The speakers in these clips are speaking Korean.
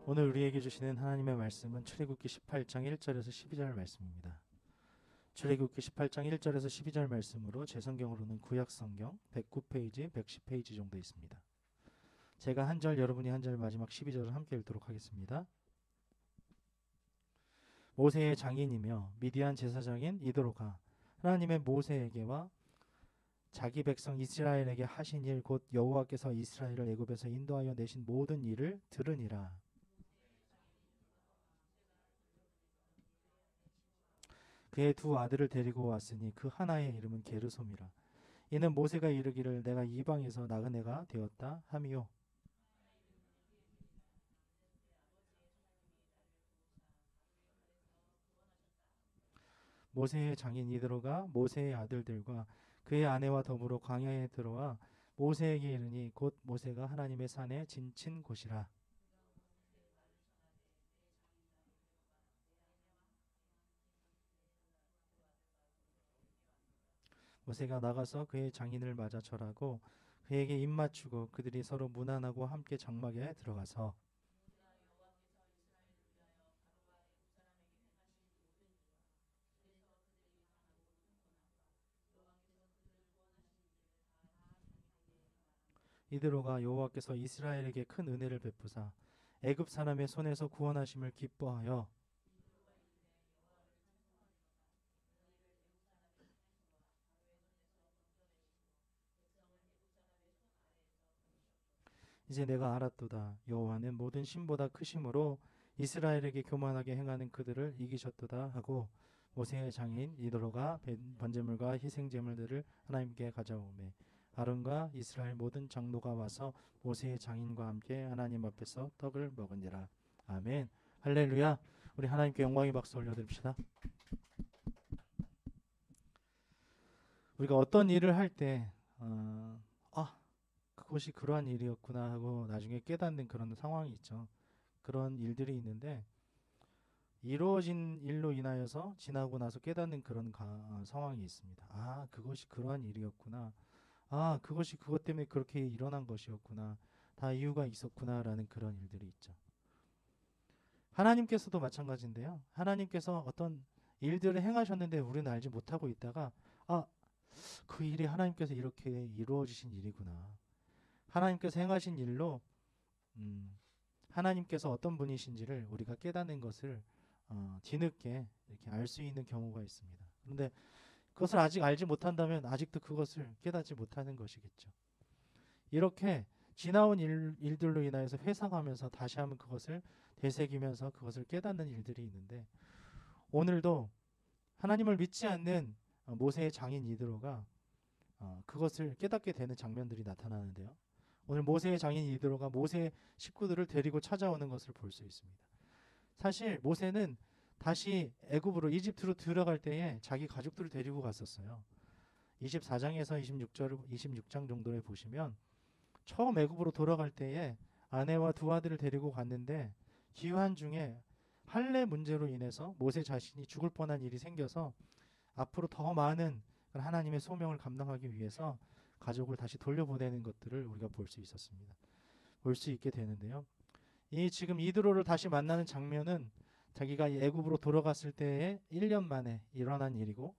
오늘 우리에게 주시는 하나님의 말씀은 출애굽기 18장 1절에서 12절 말씀입니다. 출애굽기 18장 1절에서 12절 말씀으로 제 성경으로는 구약 성경 109페이지, 110페이지 정도 있습니다. 제가 한 절, 여러분이 한 절, 마지막 12절을 함께 읽도록 하겠습니다. 모세의 장인이며 미디안 제사장인 이드로가 하나님의 모세에게와 자기 백성 이스라엘에게 하신 일 곧 여호와께서 이스라엘을 애굽에서 인도하여 내신 모든 일을 들으니라. 그의 두 아들을 데리고 왔으니 그 하나의 이름은 게르솜이라. 이는 모세가 이르기를 내가 이방에서 나그네가 되었다 함이요. 모세의 장인 이드로가 모세의 아들들과 그의 아내와 더불어 광야에 들어와 모세에게 이르니 곧 모세가 하나님의 산에 진친 곳이라. 모세가 나가서 그의 장인을 맞아 절하고 그에게 입맞추고 그들이 서로 문안하고 함께 장막에 들어가서 이드로가 여호와께서 이스라엘에게 큰 은혜를 베푸사 애굽 사람의 손에서 구원하심을 기뻐하여 이제 내가 알았도다. 여호와는 모든 신보다 크심으로 이스라엘에게 교만하게 행하는 그들을 이기셨도다 하고 모세의 장인 이드로가 번제물과 희생제물들을 하나님께 가져오매 아론과 이스라엘 모든 장로가 와서 모세의 장인과 함께 하나님 앞에서 떡을 먹으니라. 아멘. 할렐루야. 우리 하나님께 영광의 박수 올려드립시다. 우리가 어떤 일을 할 때 그것이 그러한 일이었구나 하고 나중에 깨닫는 그런 상황이 있죠. 그런 일들이 있는데 이루어진 일로 인하여서 지나고 나서 깨닫는 그런 상황이 있습니다. 아, 그것이 그러한 일이었구나. 아, 그것이 그것 때문에 그렇게 일어난 것이었구나. 다 이유가 있었구나라는 그런 일들이 있죠. 하나님께서도 마찬가지인데요. 하나님께서 어떤 일들을 행하셨는데 우리는 알지 못하고 있다가 아, 그 일이 하나님께서 이렇게 이루어지신 일이구나. 하나님께서 행하신 일로 음, 하나님께서 어떤 분이신지를 우리가 깨닫는 것을 뒤늦게 이렇게 알 수 있는 경우가 있습니다. 그런데 그것을 아직 알지 못한다면 아직도 그것을 깨닫지 못하는 것이겠죠. 이렇게 지나온 일들로 인하여서 회상하면서 다시 한번 그것을 되새기면서 그것을 깨닫는 일들이 있는데 오늘도 하나님을 믿지 않는 모세의 장인 이드로가 그것을 깨닫게 되는 장면들이 나타나는데요. 오늘 모세의 장인 이드로가 모세의 식구들을 데리고 찾아오는 것을 볼 수 있습니다. 사실 모세는 다시 애굽으로 이집트로 들어갈 때에 자기 가족들을 데리고 갔었어요. 24장에서 26장 정도에 보시면 처음 애굽으로 돌아갈 때에 아내와 두 아들을 데리고 갔는데 기한 중에 할례 문제로 인해서 모세 자신이 죽을 뻔한 일이 생겨서 앞으로 더 많은 하나님의 소명을 감당하기 위해서 가족을 다시 돌려보내는 것들을 우리가 볼 수 있었습니다. 볼 수 있게 되는데요. 이 지금 이드로를 다시 만나는 장면은 자기가 애굽으로 돌아갔을 때에 1년 만에 일어난 일이고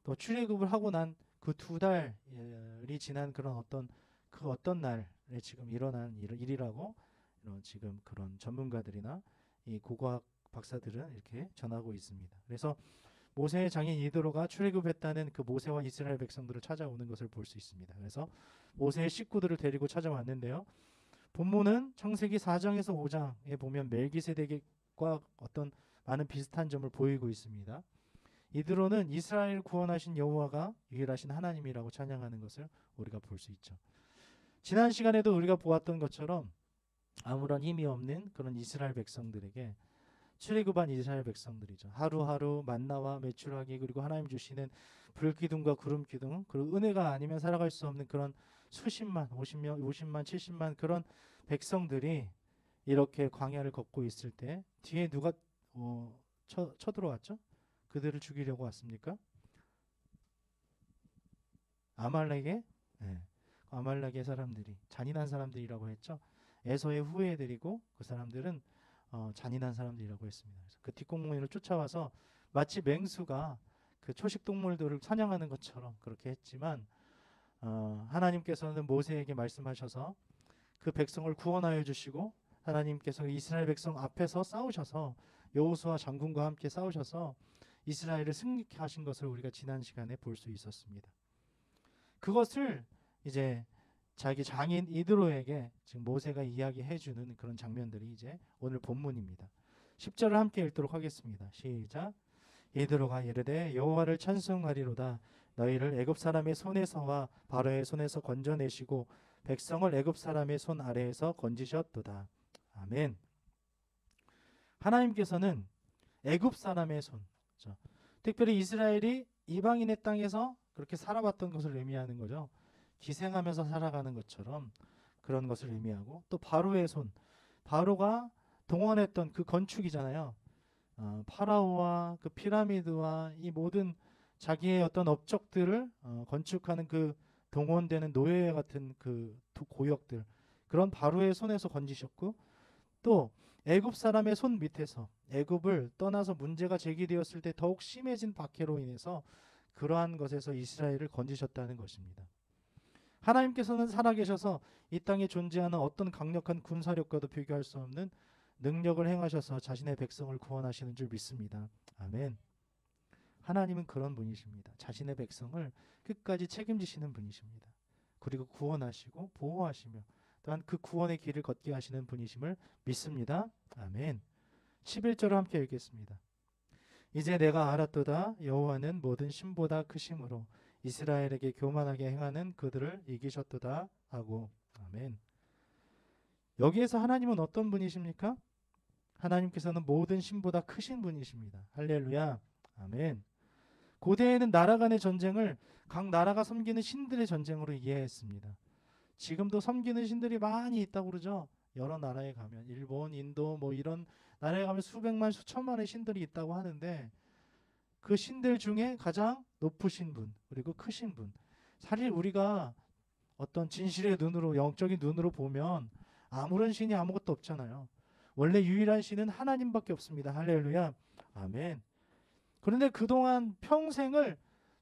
또 출애굽을 하고 난 그 두 달이 지난 그런 어떤 날에 지금 일어난 일이라고 이런 지금 그런 전문가들이나 이 고고학 박사들은 이렇게 전하고 있습니다. 그래서 모세의 장인 이드로가 출애굽했다는 그 모세와 이스라엘 백성들을 찾아오는 것을 볼 수 있습니다. 그래서 모세의 식구들을 데리고 찾아왔는데요. 본문은 창세기 4장에서 5장에 보면 멜기세덱과 어떤 많은 비슷한 점을 보이고 있습니다. 이드로는 이스라엘 구원하신 여호와가 유일하신 하나님이라고 찬양하는 것을 우리가 볼 수 있죠. 지난 시간에도 우리가 보았던 것처럼 아무런 힘이 없는 그런 이스라엘 백성들에게 출애굽한 이스라엘 백성들이죠. 하루하루 만나와 메추라기 그리고 하나님 주시는 불기둥과 구름기둥 그리고 은혜가 아니면 살아갈 수 없는 그런 수십만, 50만, 70만 그런 백성들이 이렇게 광야를 걷고 있을 때 뒤에 누가 쳐들어왔죠? 그들을 죽이려고 왔습니까? 아말렉의 네. 아말렉의 사람들이 잔인한 사람들이라고 했죠. 에서의 후예들이고 그 사람들은 잔인한 사람들이라고 했습니다. 그래서 그 뒷공무니를 쫓아와서 마치 맹수가 그 초식 동물들을 사냥하는 것처럼 그렇게 했지만 하나님께서는 모세에게 말씀하셔서 그 백성을 구원하여 주시고 하나님께서 이스라엘 백성 앞에서 싸우셔서 여호수아 장군과 함께 싸우셔서 이스라엘을 승리케 하신 것을 우리가 지난 시간에 볼 수 있었습니다. 그것을 이제 자기 장인 이드로에게 지금 모세가 이야기해 주는 그런 장면들이 이제 오늘 본문입니다. 10절을 함께 읽도록 하겠습니다. 시작. 이드로가 이르되 여호와를 찬송하리로다. 너희를 애굽 사람의 손에서와 바로의 손에서 건져내시고 백성을 애굽 사람의 손 아래에서 건지셨도다. 아멘. 하나님께서는 애굽 사람의 손, 특별히 이스라엘이 이방인의 땅에서 그렇게 살아왔던 것을 의미하는 거죠. 기생하면서 살아가는 것처럼 그런 것을 의미하고, 또 바로의 손, 바로가 동원했던 그 건축이잖아요. 파라오와 그 피라미드와 이 모든 자기의 어떤 업적들을 건축하는 그 동원되는 노예 같은 그 고역들, 그런 바로의 손에서 건지셨고, 또 애굽 사람의 손 밑에서 애굽을 떠나서 문제가 제기되었을 때 더욱 심해진 박해로 인해서 그러한 것에서 이스라엘을 건지셨다는 것입니다. 하나님께서는 살아계셔서 이 땅에 존재하는 어떤 강력한 군사력과도 비교할 수 없는 능력을 행하셔서 자신의 백성을 구원하시는 줄 믿습니다. 아멘. 하나님은 그런 분이십니다. 자신의 백성을 끝까지 책임지시는 분이십니다. 그리고 구원하시고 보호하시며 또한 그 구원의 길을 걷게 하시는 분이심을 믿습니다. 아멘. 11절을 함께 읽겠습니다. 이제 내가 알았도다. 여호와는 모든 신보다 크심으로 이스라엘에게 교만하게 행하는 그들을 이기셨도다 하고. 아멘. 여기에서 하나님은 어떤 분이십니까? 하나님께서는 모든 신보다 크신 분이십니다. 할렐루야. 아멘. 고대에는 나라 간의 전쟁을 각 나라가 섬기는 신들의 전쟁으로 이해했습니다. 지금도 섬기는 신들이 많이 있다고 그러죠. 여러 나라에 가면 일본, 인도 뭐 이런 나라에 가면 수백만 수천만의 신들이 있다고 하는데, 그 신들 중에 가장 높으신 분 그리고 크신 분, 사실 우리가 어떤 진실의 눈으로, 영적인 눈으로 보면 아무런 신이 아무것도 없잖아요. 원래 유일한 신은 하나님밖에 없습니다. 할렐루야. 아멘. 그런데 그동안 평생을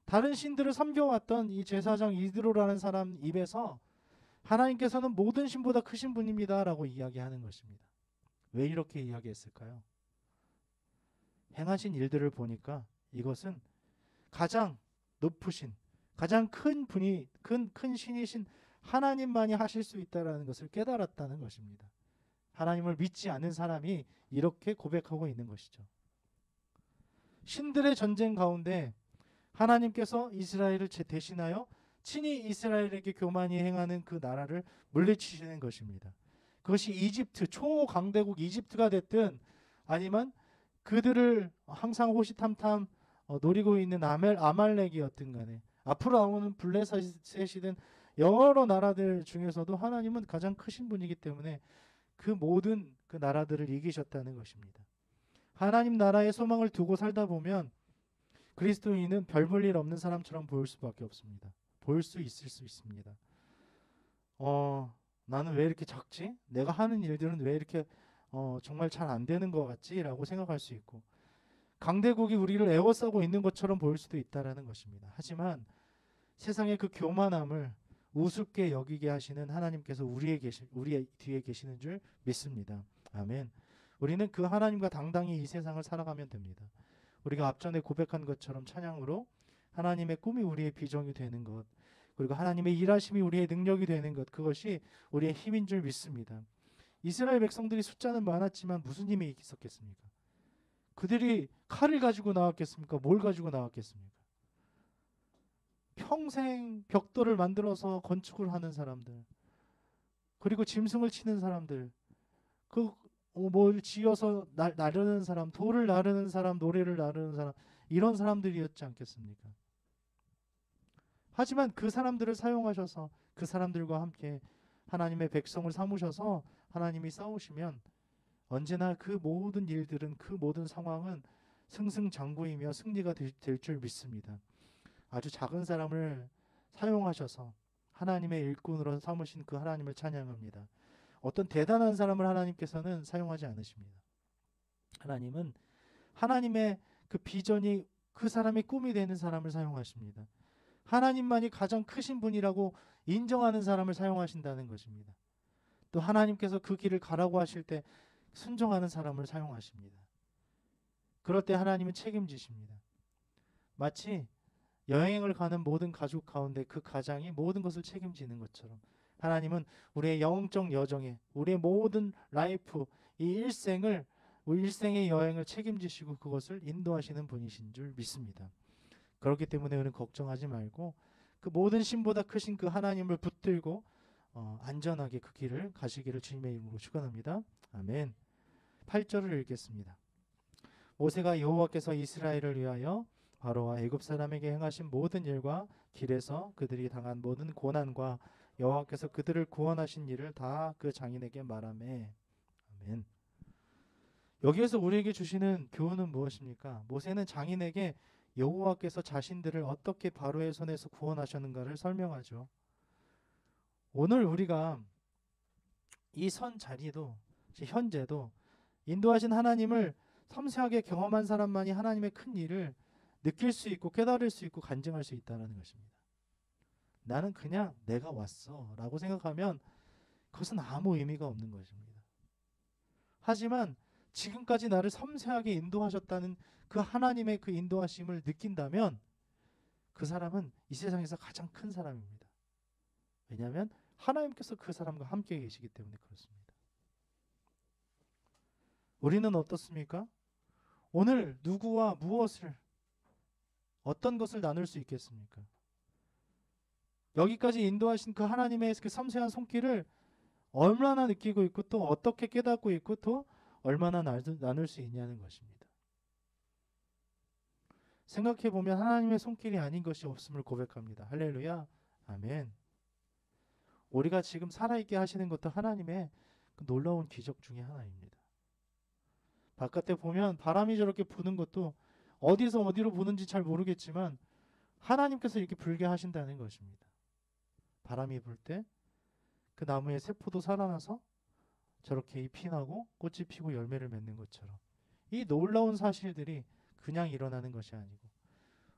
다른 신들을 섬겨왔던 이 제사장 이드로라는 사람 입에서 하나님께서는 모든 신보다 크신 분입니다 라고 이야기하는 것입니다. 왜 이렇게 이야기했을까요? 행하신 일들을 보니까 이것은 가장 높으신, 가장 큰 분이, 큰 신이신 하나님만이 하실 수 있다는 것을 깨달았다는 것입니다. 하나님을 믿지 않는 사람이 이렇게 고백하고 있는 것이죠. 신들의 전쟁 가운데 하나님께서 이스라엘을 대신하여 친히 이스라엘에게 교만히 행하는 그 나라를 물리치시는 것입니다. 그것이 이집트, 초강대국 이집트가 됐든 아니면 그들을 항상 호시탐탐 노리고 있는 아말렉이었든 간에, 앞으로 나오는 블레셋이든 여러 나라들 중에서도 하나님은 가장 크신 분이기 때문에 그 모든 그 나라들을 이기셨다는 것입니다. 하나님 나라의 소망을 두고 살다 보면 그리스도인은 별 볼 일 없는 사람처럼 보일 수밖에 없습니다. 보일 수 있습니다. 나는 왜 이렇게 작지? 내가 하는 일들은 왜 이렇게 정말 잘 안 되는 것 같지? 라고 생각할 수 있고, 강대국이 우리를 에워싸고 있는 것처럼 보일 수도 있다라는 것입니다. 하지만 세상의 그 교만함을 우습게 여기게 하시는 하나님께서 우리의 뒤에 계시는 줄 믿습니다. 아멘. 우리는 그 하나님과 당당히 이 세상을 살아가면 됩니다. 우리가 앞전에 고백한 것처럼 찬양으로 하나님의 꿈이 우리의 비전이 되는 것, 그리고 하나님의 일하심이 우리의 능력이 되는 것, 그것이 우리의 힘인 줄 믿습니다. 이스라엘 백성들이 숫자는 많았지만 무슨 힘이 있었겠습니까? 그들이 칼을 가지고 나왔겠습니까? 뭘 가지고 나왔겠습니까? 평생 벽돌을 만들어서 건축을 하는 사람들, 그리고 짐승을 치는 사람들, 뭘 지어서 나르는 사람, 돌을 나르는 사람, 노래를 나르는 사람, 이런 사람들이었지 않겠습니까? 하지만 그 사람들을 사용하셔서 그 사람들과 함께 하나님의 백성을 삼으셔서 하나님이 싸우시면 언제나 그 모든 일들은, 그 모든 상황은 승승장구이며 승리가 될 줄 믿습니다. 아주 작은 사람을 사용하셔서 하나님의 일꾼으로 삼으신 그 하나님을 찬양합니다. 어떤 대단한 사람을 하나님께서는 사용하지 않으십니다. 하나님은 하나님의 그 비전이 그 사람의 꿈이 되는 사람을 사용하십니다. 하나님만이 가장 크신 분이라고 인정하는 사람을 사용하신다는 것입니다. 또 하나님께서 그 길을 가라고 하실 때 순종하는 사람을 사용하십니다. 그럴 때 하나님은 책임지십니다. 마치 여행을 가는 모든 가족 가운데 그 가장이 모든 것을 책임지는 것처럼 하나님은 우리의 영적 여정에 우리의 모든 라이프 이 일생의 여행을 책임지시고 그것을 인도하시는 분이신 줄 믿습니다. 그렇기 때문에 우리는 걱정하지 말고 그 모든 신보다 크신 그 하나님을 붙들고 안전하게 그 길을 가시기를 주님의 이름으로 축원합니다. 아멘. 8절을 읽겠습니다. 모세가 여호와께서 이스라엘을 위하여 바로와 애굽 사람에게 행하신 모든 일과 길에서 그들이 당한 모든 고난과 여호와께서 그들을 구원하신 일을 다 그 장인에게 말하매. 아멘. 여기에서 우리에게 주시는 교훈은 무엇입니까? 모세는 장인에게 여호와께서 자신들을 어떻게 바로의 손에서 구원하셨는가를 설명하죠. 오늘 우리가 이 선 자리도 현재도 인도하신 하나님을 섬세하게 경험한 사람만이 하나님의 큰 일을 느낄 수 있고 깨달을 수 있고 간증할 수 있다는 것입니다. 나는 그냥 내가 왔어 라고 생각하면 그것은 아무 의미가 없는 것입니다. 하지만 지금까지 나를 섬세하게 인도하셨다는 그 하나님의 그 인도하심을 느낀다면 그 사람은 이 세상에서 가장 큰 사람입니다. 왜냐하면 하나님께서 그 사람과 함께 계시기 때문에 그렇습니다. 우리는 어떻습니까? 오늘 누구와 무엇을 어떤 것을 나눌 수 있겠습니까? 여기까지 인도하신 그 하나님의 그 섬세한 손길을 얼마나 느끼고 있고 또 어떻게 깨닫고 있고 또 얼마나 나눌 수 있냐는 것입니다. 생각해보면 하나님의 손길이 아닌 것이 없음을 고백합니다. 할렐루야. 아멘. 우리가 지금 살아있게 하시는 것도 하나님의 그 놀라운 기적 중에 하나입니다. 바깥에 보면 바람이 저렇게 부는 것도 어디서 어디로 부는지 잘 모르겠지만 하나님께서 이렇게 불게 하신다는 것입니다. 바람이 불 때 그 나무의 세포도 살아나서 저렇게 잎이 나고 꽃이 피고 열매를 맺는 것처럼 이 놀라운 사실들이 그냥 일어나는 것이 아니고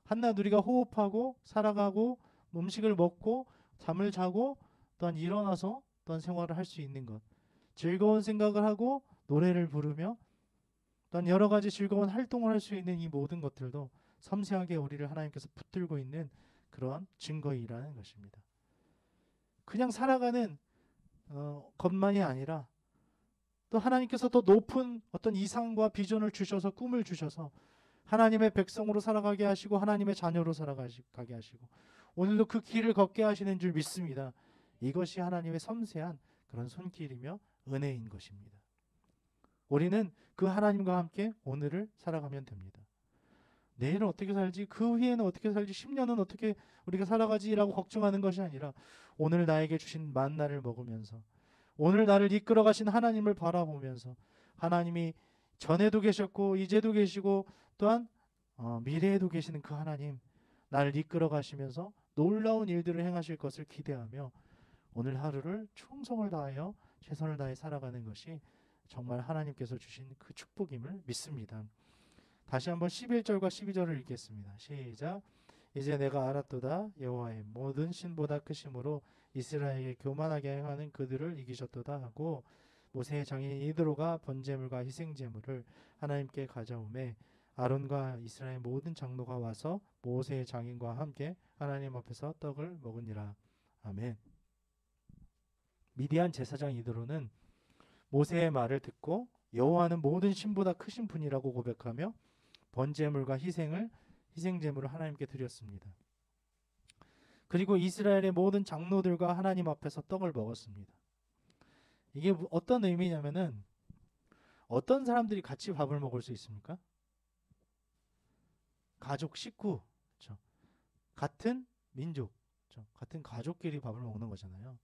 한낮 우리가 호흡하고 살아가고 음식을 먹고 잠을 자고 또한 일어나서 또한 생활을 할 수 있는 것, 즐거운 생각을 하고 노래를 부르며 또한 여러 가지 즐거운 활동을 할 수 있는 이 모든 것들도 섬세하게 우리를 하나님께서 붙들고 있는 그런 증거이라는 것입니다. 그냥 살아가는 것만이 아니라 또 하나님께서 더 높은 어떤 이상과 비전을 주셔서 꿈을 주셔서 하나님의 백성으로 살아가게 하시고 하나님의 자녀로 살아가게 하시고 오늘도 그 길을 걷게 하시는 줄 믿습니다. 이것이 하나님의 섬세한 그런 손길이며 은혜인 것입니다. 우리는 그 하나님과 함께 오늘을 살아가면 됩니다. 내일은 어떻게 살지, 그 후에는 어떻게 살지, 10년은 어떻게 우리가 살아가지라고 걱정하는 것이 아니라 오늘 나에게 주신 만나를 먹으면서 오늘 나를 이끌어 가신 하나님을 바라보면서 하나님이 전에도 계셨고 이제도 계시고 또한 미래에도 계시는 그 하나님 나를 이끌어 가시면서 놀라운 일들을 행하실 것을 기대하며 오늘 하루를 충성을 다하여 최선을 다해 살아가는 것이 정말 하나님께서 주신 그 축복임을 믿습니다. 다시 한번 11절과 12절을 읽겠습니다. 시작. 이제 내가 알았도다. 여호와의 모든 신보다 크심으로 이스라엘에게 교만하게 행하는 그들을 이기셨도다 하고 모세의 장인 이드로가 번제물과 희생제물을 하나님께 가져오매 아론과 이스라엘 모든 장로가 와서 모세의 장인과 함께 하나님 앞에서 떡을 먹으니라. 아멘. 미디안 제사장 이드로는 모세의 말을 듣고 여호와는 모든 신보다 크신 분이라고 고백하며 번제물과 희생제물을 하나님께 드렸습니다. 그리고 이스라엘의 모든 장로들과 하나님 앞에서 떡을 먹었습니다. 이게 어떤 의미냐면은 어떤 사람들이 같이 밥을 먹을 수 있습니까? 가족, 식구, 그렇죠? 같은 민족, 그렇죠? 같은 가족끼리 밥을 먹는 거잖아요.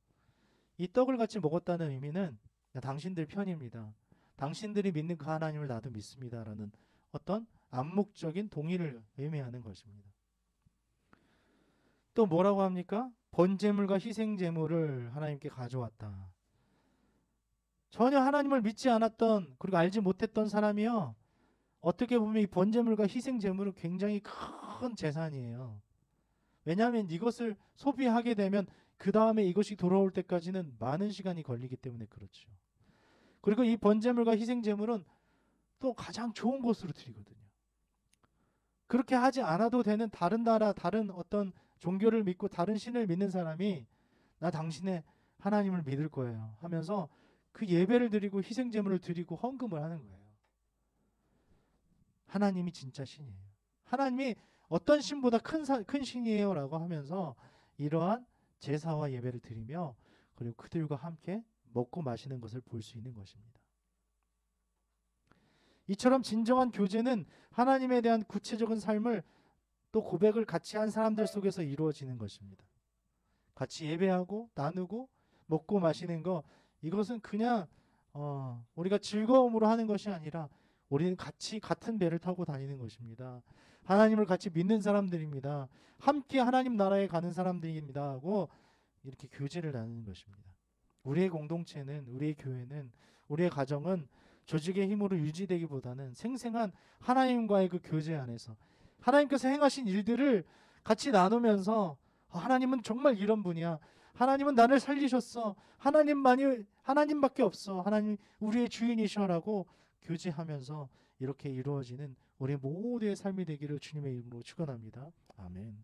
이 떡을 같이 먹었다는 의미는 당신들 편입니다. 당신들이 믿는 그 하나님을 나도 믿습니다라는 어떤 암묵적인 동의를 의미하는 것입니다. 또 뭐라고 합니까? 번제물과 희생제물을 하나님께 가져왔다. 전혀 하나님을 믿지 않았던 그리고 알지 못했던 사람이요. 어떻게 보면 이 번제물과 희생 제물은 굉장히 큰 재산이에요. 왜냐하면 이것을 소비하게 되면 그 다음에 이것이 돌아올 때까지는 많은 시간이 걸리기 때문에 그렇죠. 그리고 이 번제물과 희생 제물은 또 가장 좋은 곳으로 드리거든요. 그렇게 하지 않아도 되는 다른 나라, 다른 어떤 종교를 믿고 다른 신을 믿는 사람이 나 당신의 하나님을 믿을 거예요 하면서 그 예배를 드리고 희생 제물을 드리고 헌금을 하는 거예요. 하나님이 진짜 신이에요. 하나님이 어떤 신보다 큰 신이에요라고 하면서 이러한 제사와 예배를 드리며 그리고 그들과 함께 먹고 마시는 것을 볼 수 있는 것입니다. 이처럼 진정한 교제는 하나님에 대한 구체적인 삶을 또 고백을 같이 한 사람들 속에서 이루어지는 것입니다. 같이 예배하고 나누고 먹고 마시는 거, 이것은 그냥 우리가 즐거움으로 하는 것이 아니라 우리는 같이 같은 배를 타고 다니는 것입니다. 하나님을 같이 믿는 사람들입니다. 함께 하나님 나라에 가는 사람들입니다 하고 이렇게 교제를 나누는 것입니다. 우리의 공동체는, 우리의 교회는, 우리의 가정은 조직의 힘으로 유지되기보다는 생생한 하나님과의 그 교제 안에서 하나님께서 행하신 일들을 같이 나누면서 하나님은 정말 이런 분이야. 하나님은 나를 살리셨어. 하나님밖에 없어. 하나님 우리의 주인이셔라고 교제하면서 이렇게 이루어지는 우리 모두의 삶이 되기를 주님의 이름으로 축원합니다. 아멘.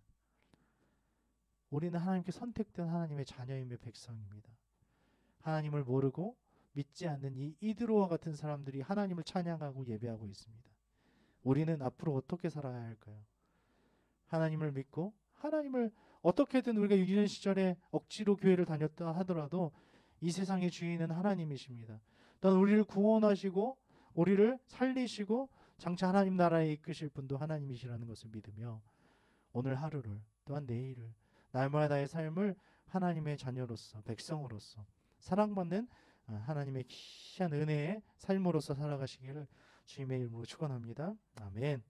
우리는 하나님께 선택된 하나님의 자녀임의 백성입니다. 하나님을 모르고 믿지 않는 이 이드로와 같은 사람들이 하나님을 찬양하고 예배하고 있습니다. 우리는 앞으로 어떻게 살아야 할까요? 하나님을 믿고 하나님을 어떻게든 우리가 유년 시절에 억지로 교회를 다녔다 하더라도 이 세상의 주인은 하나님이십니다. 또한 우리를 구원하시고 우리를 살리시고 장차 하나님 나라에 이끄실 분도 하나님이시라는 것을 믿으며 오늘 하루를 또한 내일을 날마다의 삶을 하나님의 자녀로서 백성으로서 사랑받는 하나님의 귀한 은혜의 삶으로서 살아가시기를 주님의 이름으로 축원합니다. 아멘.